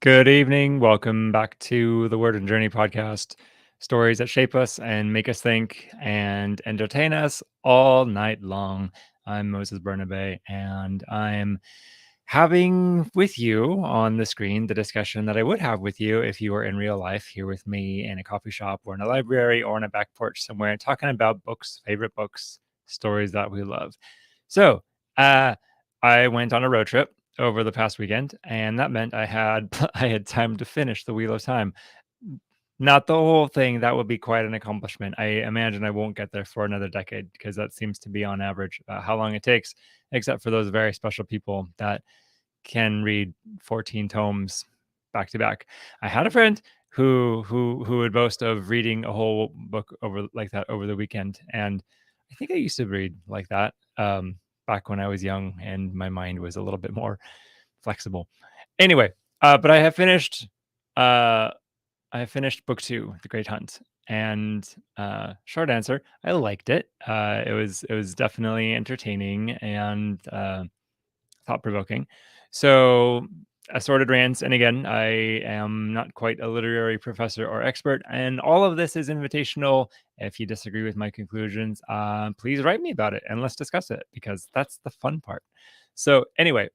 Good evening. Welcome back to the Word and Journey podcast. Stories that shape us and make us think and entertain us all night long. I'm Moses Bernabe, and I'm having with you on the screen the discussion that I would have with you if you were in real life here with me in a coffee shop or in a library or on a back porch somewhere, talking about books, favorite books, stories that we love. So, I went on a road trip over the past weekend, and that meant I had I had time to finish The Wheel of Time. Not the whole thing, that would be quite an accomplishment. I imagine I won't get there for another decade because that seems to be on average how long it takes, except for those very special people that can read 14 tomes back to back. I had a friend who would boast of reading a whole book over like that over the weekend, and I think I used to read like that back when I was young and my mind was a little bit more flexible. Anyway, but uh, I have finished book 2, The Great Hunt, and short answer, I liked it. It was definitely entertaining and thought provoking. So, assorted rants, and again, I am not quite a literary professor or expert, and all of this is invitational. If you disagree with my conclusions, please write me about it and let's discuss it because that's the fun part. So, anyway,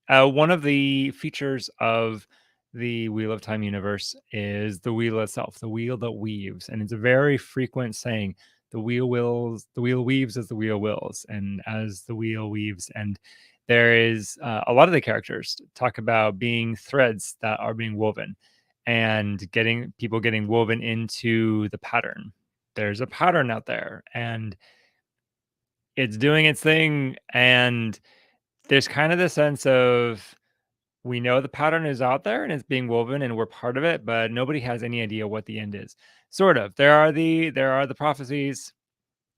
one of the features of the Wheel of Time universe is the wheel itself, the wheel that weaves, and it's a very frequent saying. The wheel weaves as the wheel wills, and as the wheel weaves, and there is a lot of the characters talk about being threads that are being woven, and getting woven into the pattern. There's a pattern out there, and it's doing its thing, and there's kind of the sense of we know the pattern is out there and it's being woven and we're part of it, but nobody has any idea what the end is. Sort of. There are the prophecies.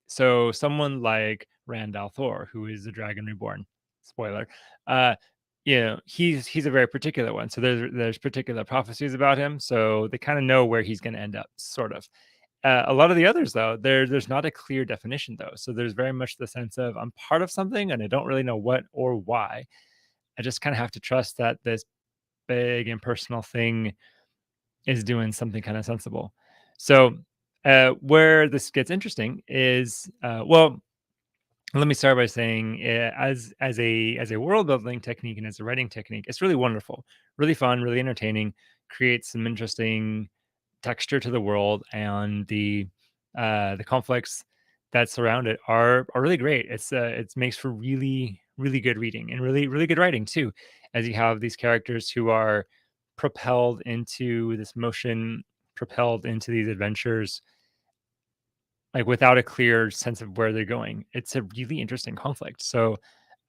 So someone like Rand al'Thor, who is the Dragon Reborn, spoiler, uh, he's a very particular one. So there's particular prophecies about him. So they kind of know where he's going to end up, sort of. A lot of the others, though, there's not a clear definition, though. So there's very much the sense of I'm part of something and I don't really know what or why. I just kind of have to trust that this big impersonal thing is doing something kind of sensible. So, where this gets interesting is, well, let me start by saying, as a world building technique and as a writing technique, it's really wonderful, really fun, really entertaining, creates some interesting texture to the world, and the conflicts that surround it are really great. It makes for really good reading and really good writing too, as you have these characters who are propelled into this motion, propelled into these adventures, like without a clear sense of where they're going. It's a really interesting conflict. So,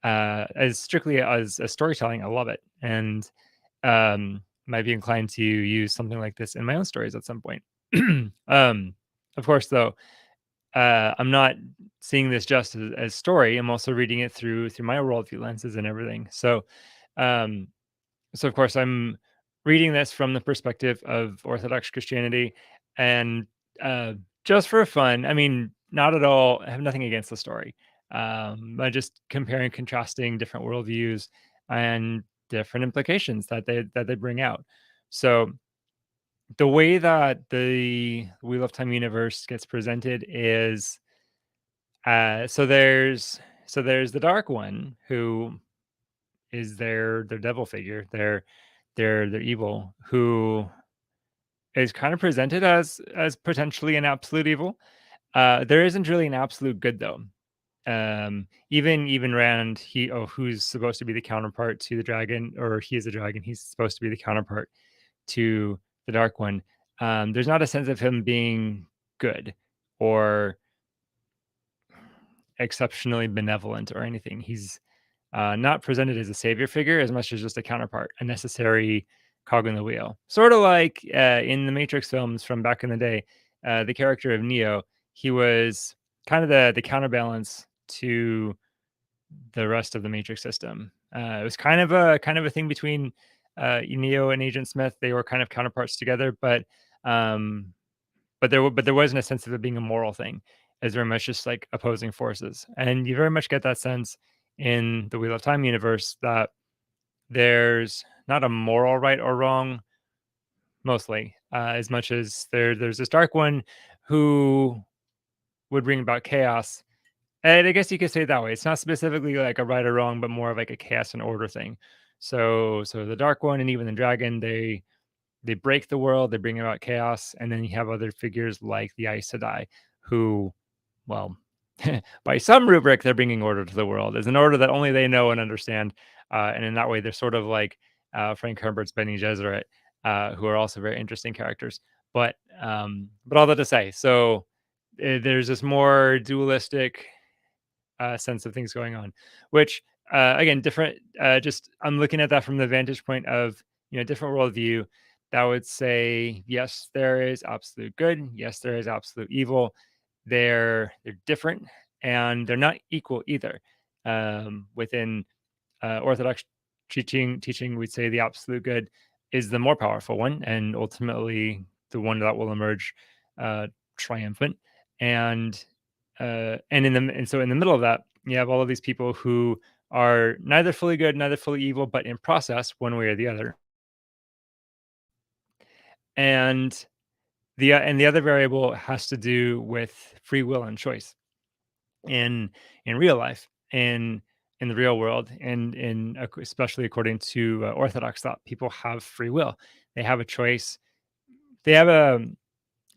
as strictly as a storytelling, I love it, and might be inclined to use something like this in my own stories at some point. um, of course, though, I'm not seeing this just as story. I'm also reading it through my worldview lenses and everything. Um, so of course, I'm reading this from the perspective of Orthodox Christianity, and uh, just for fun. I mean, not at all. I have nothing against the story. But just comparing, contrasting different worldviews and different implications that they bring out. So the way that the Wheel of Time universe gets presented is so there's the Dark One who is their devil figure, their evil, who is kind of presented as potentially an absolute evil. There isn't really an absolute good though. Even Rand, who's supposed to be the counterpart to the dragon, or he is a dragon, he's supposed to be the counterpart to the Dark One. There's not a sense of him being good or exceptionally benevolent or anything. He's not presented as a savior figure as much as just a counterpart, a necessary cog in the wheel. Sort of like in the Matrix films from back in the day, the character of Neo, he was kind of the counterbalance to the rest of the Matrix system. It was kind of a thing between Neo and Agent Smith. They were kind of counterparts together, um, but there wasn't a sense of it being a moral thing, as very much just like opposing forces. And you very much get that sense in the Wheel of Time universe that there's not a moral right or wrong, mostly, as much as there's this dark one who would bring about chaos. And I guess you could say it that way. It's not specifically like a right or wrong, but more of like a chaos and order thing. So the dark one and even the dragon, they break the world, they bring about chaos, and then you have other figures like the Aes Sedai, who, well, by some rubric, they're bringing order to the world. Is an order that only they know and understand, and in that way, they're sort of like Frank Herbert's Bene Gesserit, who are also very interesting characters. But all that to say, so there's this more dualistic sense of things going on, which again, different. Just I'm looking at that from the vantage point of different worldview. That would say yes, there is absolute good. Yes, there is absolute evil. They're different and they're not equal either. Within Orthodox teaching, we'd say the absolute good is the more powerful one, and ultimately the one that will emerge uh, triumphant. And so in the middle of that, you have all of these people who are neither fully good, neither fully evil, but in process, one way or the other. And the other variable has to do with free will and choice in real life, in the real world, and especially according to Orthodox thought, people have free will. They have a choice. They have a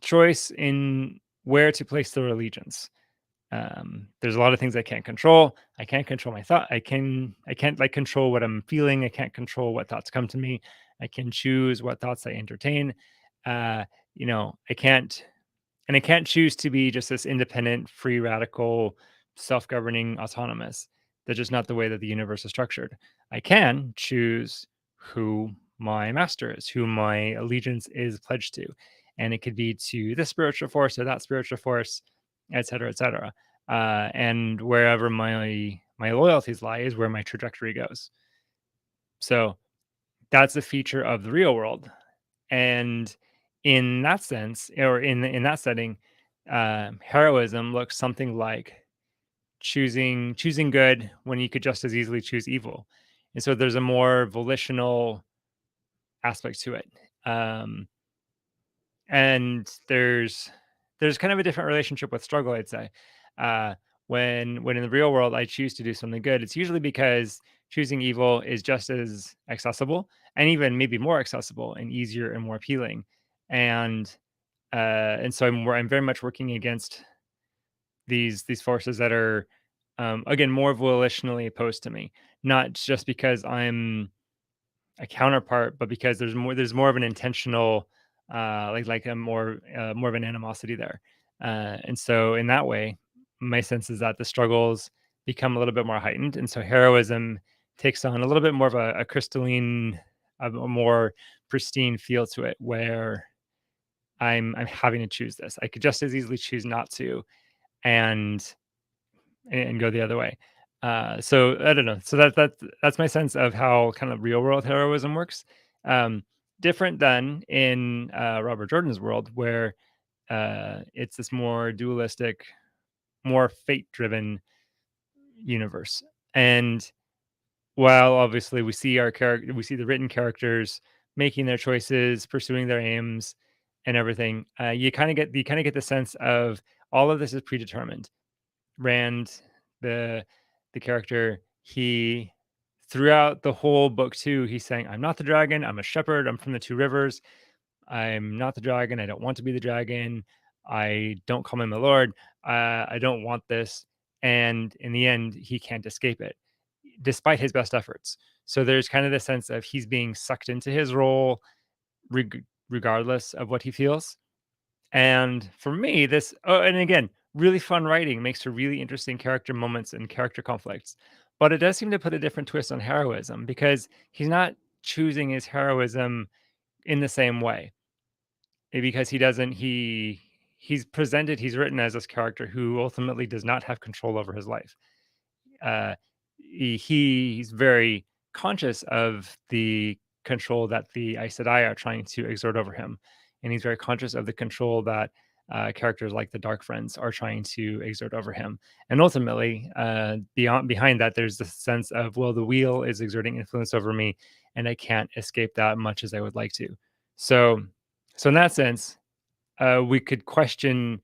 choice in where to place their allegiance. There's a lot of things I can't control. I can't control my thought. I can't like control what I'm feeling. I can't control what thoughts come to me. I can choose what thoughts I entertain. Uh, I can't, and I can't choose to be just this independent, free, radical, self-governing, autonomous. That's just not the way that the universe is structured. I can choose who my master is, who my allegiance is pledged to. And it could be to this spiritual force or that spiritual force, et cetera, et cetera. And wherever my loyalties lie is where my trajectory goes. So that's a feature of the real world. And in that sense, or in that setting, heroism looks something like choosing good when you could just as easily choose evil. And so there's a more volitional aspect to it. Um, and there's kind of a different relationship with struggle, I'd say. Uh, when in the real world I choose to do something good, it's usually because choosing evil is just as accessible and even maybe more accessible and easier and more appealing. And and so I'm very much working against these forces that are again more volitionally opposed to me, not just because I'm a counterpart, but because there's more of an intentional like a more of an animosity there. And so in that way, my sense is that the struggles become a little bit more heightened, and so heroism takes on a little bit more of a crystalline, a more pristine feel to it, where I'm having to choose this. I could just as easily choose not to, and go the other way. So I don't know. So that's my sense of how kind of real world heroism works. Um, Different than in Robert Jordan's world, where it's this more dualistic, more fate driven universe. And while obviously we see the written characters making their choices, pursuing their aims, and everything, you kind of get the sense of all of this is predetermined. Rand, the character, he throughout the whole book too, he's saying, "I'm not the dragon. I'm a shepherd. I'm from the two rivers. I'm not the dragon. I don't want to be the dragon. I don't call him my lord. I don't want this." And in the end, he can't escape it, despite his best efforts. So there's kind of the sense of he's being sucked into his role, regardless of what he feels. And for me, this and again, really fun writing makes for really interesting character moments and character conflicts. But it does seem to put a different twist on heroism because he's not choosing his heroism in the same way. Because he doesn't he's written as this character who ultimately does not have control over his life. uh, he's very conscious of the control that the Aes Sedai are trying to exert over him, and he's very conscious of the control that characters like the Dark Friends are trying to exert over him. And ultimately, behind that, there's the sense of, well, the wheel is exerting influence over me, and I can't escape that much as I would like to. So, so in that sense, we could question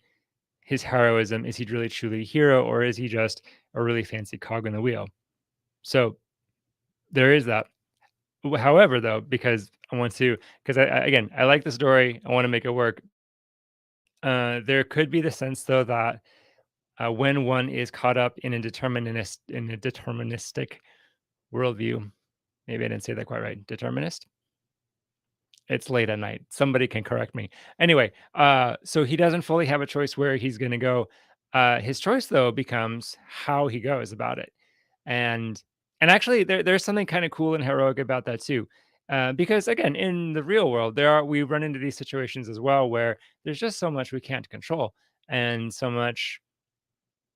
his heroism. Is he really truly a hero, or is he just a really fancy cog in the wheel? So there is that. However, though, because I want to, because again, I like the story, I want to make it work. There could be the sense, though, that when one is caught up in a deterministic worldview, maybe I didn't say that quite right. Determinist. It's late at night. Somebody can correct me. Anyway, so he doesn't fully have a choice where he's going to go. His choice, though, becomes how he goes about it, and and actually, there's something kind of cool and heroic about that too, because again, in the real world, we run into these situations as well where there's just so much we can't control, and so much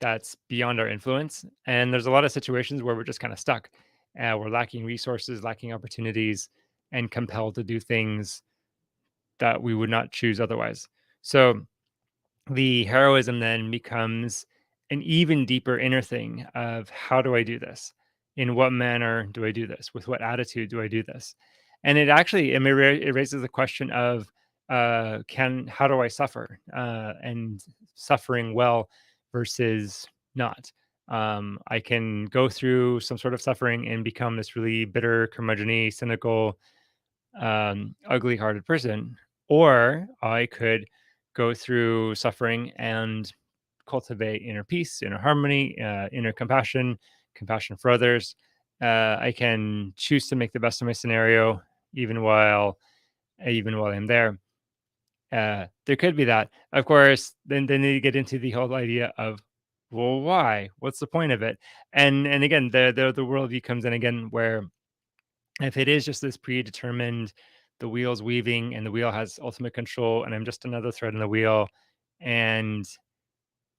that's beyond our influence, and there's a lot of situations where we're just kind of stuck. We're lacking resources, lacking opportunities, and compelled to do things that we would not choose otherwise. So the heroism then becomes an even deeper inner thing of how do I do this? In what manner do I do this? With what attitude do I do this? And it actually, it raises the question of can how do I suffer and suffering well versus not. I can go through some sort of suffering and become this really bitter, curmudgeon cynical, ugly-hearted person, or I could go through suffering and cultivate inner peace, inner harmony, inner compassion, compassion for others. I can choose to make the best of my scenario, even while I'm there. There could be that, of course. Then you get into the whole idea of, well, why? What's the point of it? And again, the worldview comes in again where if it is just this predetermined, the wheel's weaving and the wheel has ultimate control, and I'm just another thread in the wheel, and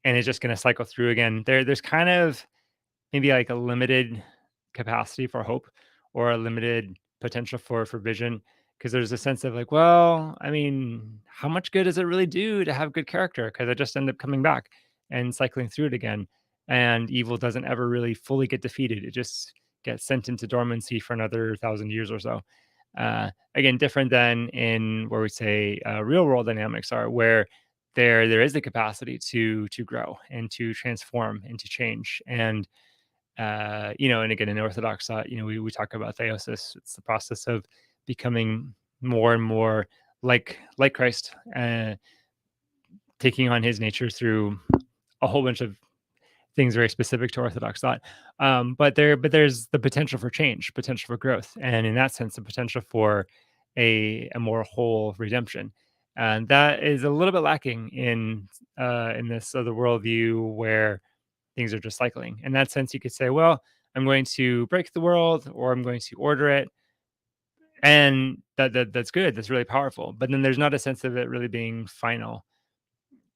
it's just going to cycle through again. There's kind of maybe like a limited capacity for hope, or a limited potential for vision, because there's a sense of like, well, I mean, how much good does it really do to have good character? Because I just end up coming back and cycling through it again, and evil doesn't ever really fully get defeated. It just gets sent into dormancy for another 1,000 years or so. Again, different than in where we say real world dynamics are, where there is the capacity to grow and to transform and to change. And and again, in Orthodox thought, we talk about theosis. It's the process of becoming more and more like Christ, taking on his nature through a whole bunch of things very specific to Orthodox thought. But there's the potential for change, potential for growth, and in that sense, the potential for a more whole redemption. And that is a little bit lacking in this other worldview where things are just cycling. In that sense, you could say, well, I'm going to break the world, or I'm going to order it, and that's good. That's really powerful. But then there's not a sense of it really being final.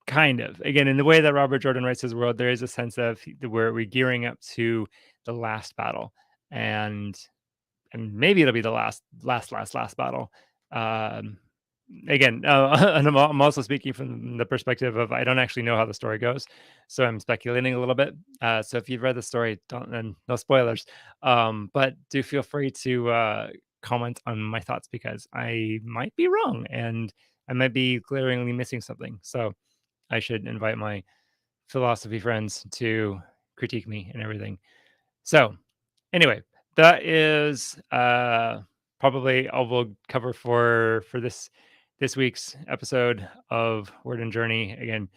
Kind of. Again, in the way that Robert Jordan writes his world, there is a sense of where we're gearing up to the last battle, and maybe it'll be the last battle. Um, Again, and I'm also speaking from the perspective of I don't actually know how the story goes, so I'm speculating a little bit. So if you've read the story, don't, and no spoilers, but do feel free to comment on my thoughts, because I might be wrong and I might be glaringly missing something. So I should invite my philosophy friends to critique me and everything. So anyway, that is probably all we'll cover for this week's episode of Word and Journey. Again,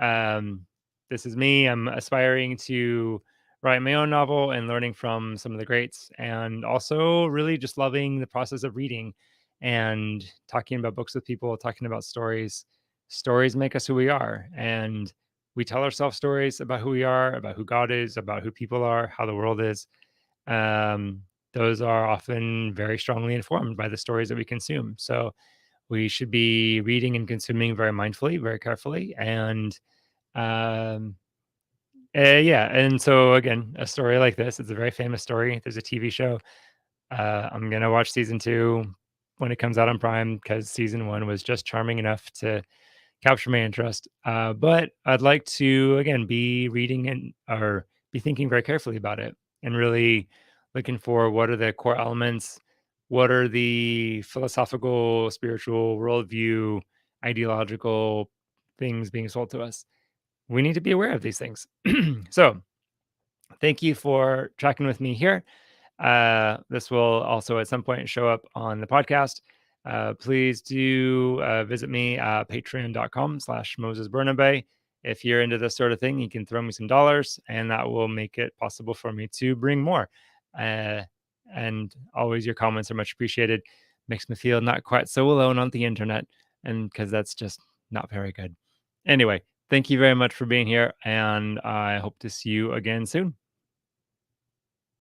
um, this is me. I'm aspiring to write my own novel and learning from some of the greats, and also really just loving the process of reading and talking about books with people, talking about stories. Stories make us who we are, and we tell ourselves stories about who we are, about who God is, about who people are, how the world is. um, those are often very strongly informed by the stories that we consume. So we should be reading and consuming very mindfully, very carefully, and um, yeah. And so again, a story like this, it's a very famous story. There's a TV show. I'm gonna watch season 2 when it comes out on Prime, because season 1 was just charming enough to capture my interest. But I'd like to again be reading and or be thinking very carefully about it, and really looking for what are the core elements, what are the philosophical, spiritual, worldview, ideological things being sold to us. We need to be aware of these things. So, thank you for tracking with me here. This will also at some point show up on the podcast. Please do visit me at patreon.com/MosesBernabe. If you're into this sort of thing, you can throw me some dollars, and that will make it possible for me to bring more. Uh, and always your comments are much appreciated. Makes me feel not quite so alone on the internet, and because that's just not very good. Anyway, thank you very much for being here, and I hope to see you again soon.